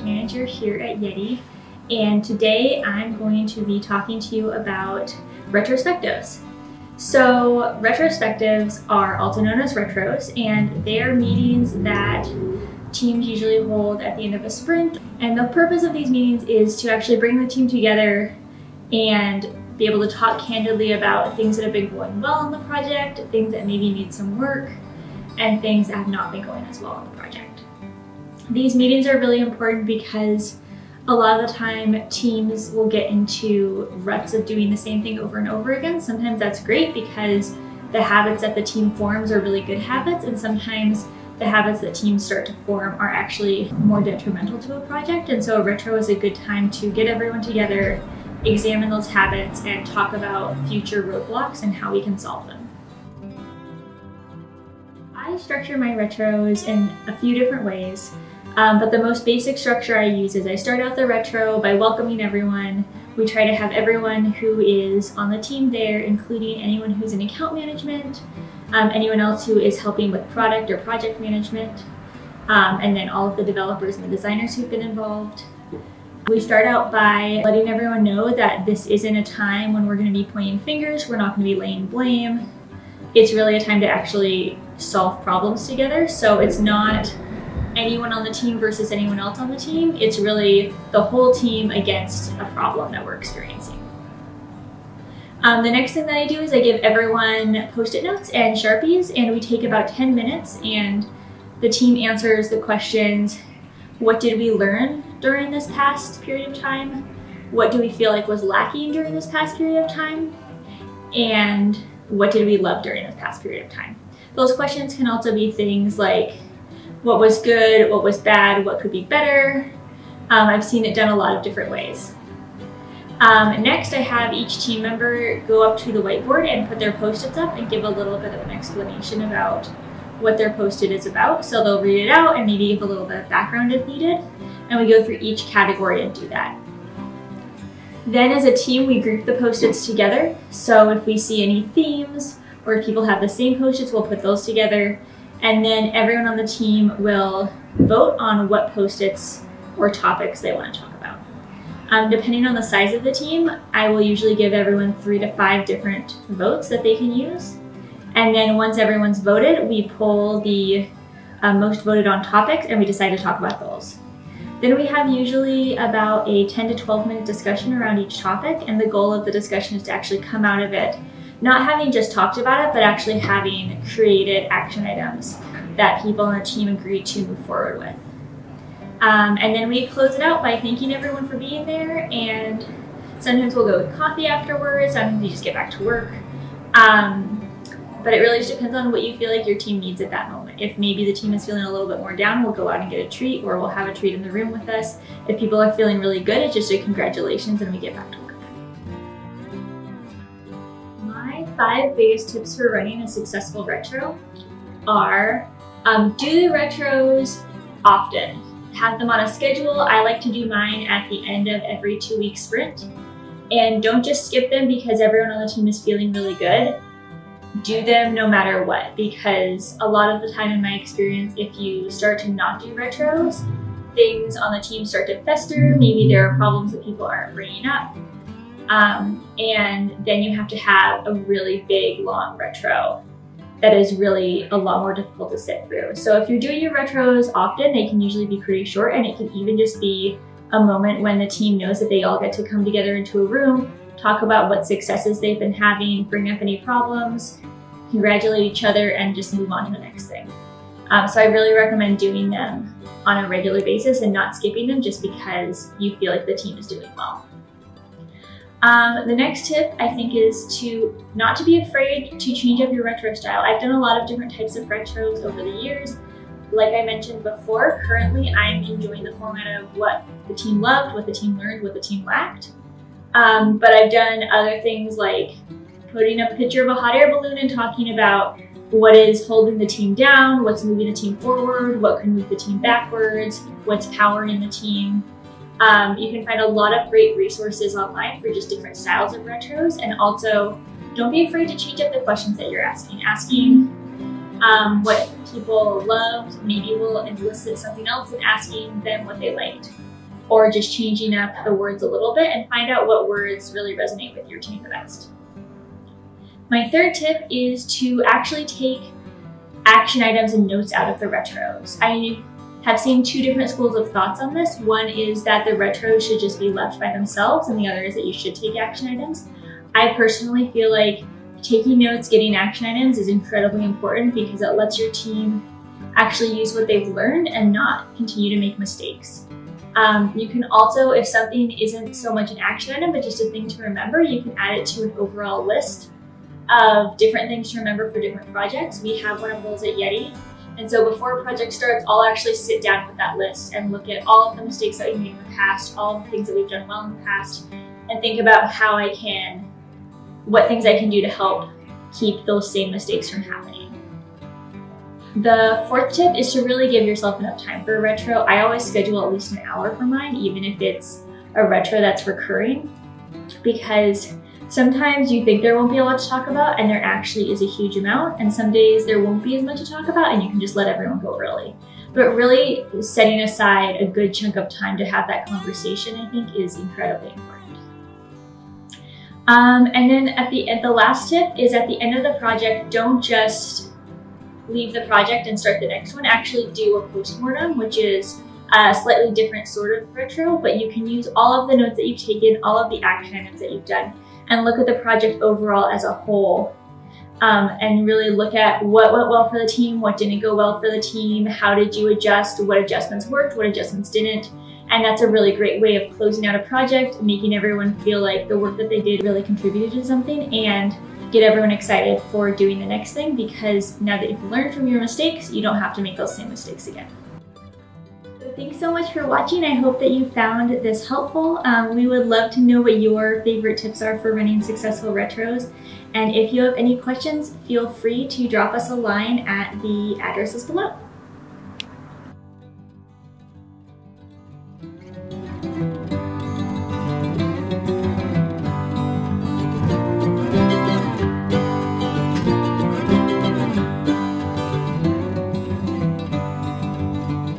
manager here at Yeti, and today I'm going to be talking to you about retrospectives. So retrospectives are also known as retros, and they are meetings that teams usually hold at the end of a sprint. And the purpose of these meetings is to actually bring the team together and be able to talk candidly about things that have been going well on the project, things that maybe need some work, and things that have not been going as well on the project. These meetings are really important because a lot of the time teams will get into ruts of doing the same thing over and over again. Sometimes that's great because the habits that the team forms are really good habits, and sometimes the habits that teams start to form are actually more detrimental to a project. And so a retro is a good time to get everyone together, examine those habits, and talk about future roadblocks and how we can solve them. I structure my retros in a few different ways, but the most basic structure I use is I start out the retro by welcoming everyone. We try to have everyone who is on the team there, including anyone who's in account management, anyone else who is helping with product or project management, and then all of the developers and the designers who've been involved. We start out by letting everyone know that this isn't a time when we're going to be pointing fingers, we're not going to be laying blame. It's really a time to actually solve problems together. So it's not anyone on the team versus anyone else on the team. It's really the whole team against a problem that we're experiencing. The next thing that I do is I give everyone Post-it notes and Sharpies, and we take about 10 minutes and the team answers the questions: what did we learn during this past period of time? What do we feel like was lacking during this past period of time? And what did we love during this past period of time? Those questions can also be things like, what was good, what was bad, what could be better? I've seen it done a lot of different ways. Next, I have each team member go up to the whiteboard and put their Post-its up and give a little bit of an explanation about what their Post-it is about. So they'll read it out and maybe give a little bit of background if needed. And we go through each category and do that. Then as a team, we group the Post-its together. So if we see any themes or if people have the same Post-its, we'll put those together. And then everyone on the team will vote on what Post-its or topics they want to talk about. Depending on the size of the team, I will usually give everyone 3 to 5 different votes that they can use. And then once everyone's voted, we pull the most voted on topics and we decide to talk about those. Then we have usually about a 10 to 12 minute discussion around each topic, and the goal of the discussion is to actually come out of it not having just talked about it, but actually having created action items that people on the team agreed to move forward with. And then we close it out by thanking everyone for being there, and sometimes we'll go with coffee afterwards, sometimes we just get back to work. But it really just depends on what you feel like your team needs at that moment. If maybe the team is feeling a little bit more down, we'll go out and get a treat, or we'll have a treat in the room with us. If people are feeling really good, it's just a congratulations and we get back to work. My 5 biggest tips for running a successful retro are do the retros often. Have them on a schedule. I like to do mine at the end of every 2-week sprint. And don't just skip them because everyone on the team is feeling really good. Do them no matter what, because a lot of the time in my experience, if you start to not do retros, things on the team start to fester. Maybe there are problems that people aren't bringing up. And then you have to have a really big, long retro that is really a lot more difficult to sit through. So if you're doing your retros often, they can usually be pretty short, and it can even just be a moment when the team knows that they all get to come together into a room, talk about what successes they've been having, bring up any problems, congratulate each other, and just move on to the next thing. So I really recommend doing them on a regular basis and not skipping them just because you feel like the team is doing well. The next tip, I think, is not to be afraid to change up your retro style. I've done a lot of different types of retros over the years. Like I mentioned before, currently I'm enjoying the format of what the team loved, what the team learned, what the team lacked. But I've done other things like putting up a picture of a hot air balloon and talking about what is holding the team down, what's moving the team forward, what can move the team backwards, what's powering the team. You can find a lot of great resources online for just different styles of retros, and also don't be afraid to change up the questions that you're asking. Asking what people loved maybe will elicit something else, and asking them what they liked or just changing up the words a little bit, and find out what words really resonate with your team the best. My third tip is to actually take action items and notes out of the retros. I have seen two different schools of thoughts on this. One is that the retros should just be left by themselves, and the other is that you should take action items. I personally feel like taking notes, getting action items is incredibly important because it lets your team actually use what they've learned and not continue to make mistakes. You can also, if something isn't so much an action item, but just a thing to remember, you can add it to an overall list of different things to remember for different projects. We have one of those at Yeti. And so before a project starts, I'll actually sit down with that list and look at all of the mistakes that we made in the past, all of the things that we've done well in the past, and think about what things I can do to help keep those same mistakes from happening. The fourth tip is to really give yourself enough time for a retro. I always schedule at least an hour for mine, even if it's a retro that's recurring, because sometimes you think there won't be a lot to talk about and there actually is a huge amount, and some days there won't be as much to talk about and you can just let everyone go early. But really setting aside a good chunk of time to have that conversation, I think, is incredibly important. And then the last tip is, at the end of the project, don't just leave the project and start the next one. Actually do a postmortem, which is a slightly different sort of retro, but you can use all of the notes that you've taken, all of the action items that you've done, and look at the project overall as a whole, and really look at what went well for the team, what didn't go well for the team, how did you adjust, what adjustments worked, what adjustments didn't. And that's a really great way of closing out a project, making everyone feel like the work that they did really contributed to something, and get everyone excited for doing the next thing, because now that you've learned from your mistakes, you don't have to make those same mistakes again. So thanks so much for watching. I hope that you found this helpful. We would love to know what your favorite tips are for running successful retros. And if you have any questions, feel free to drop us a line at the addresses below.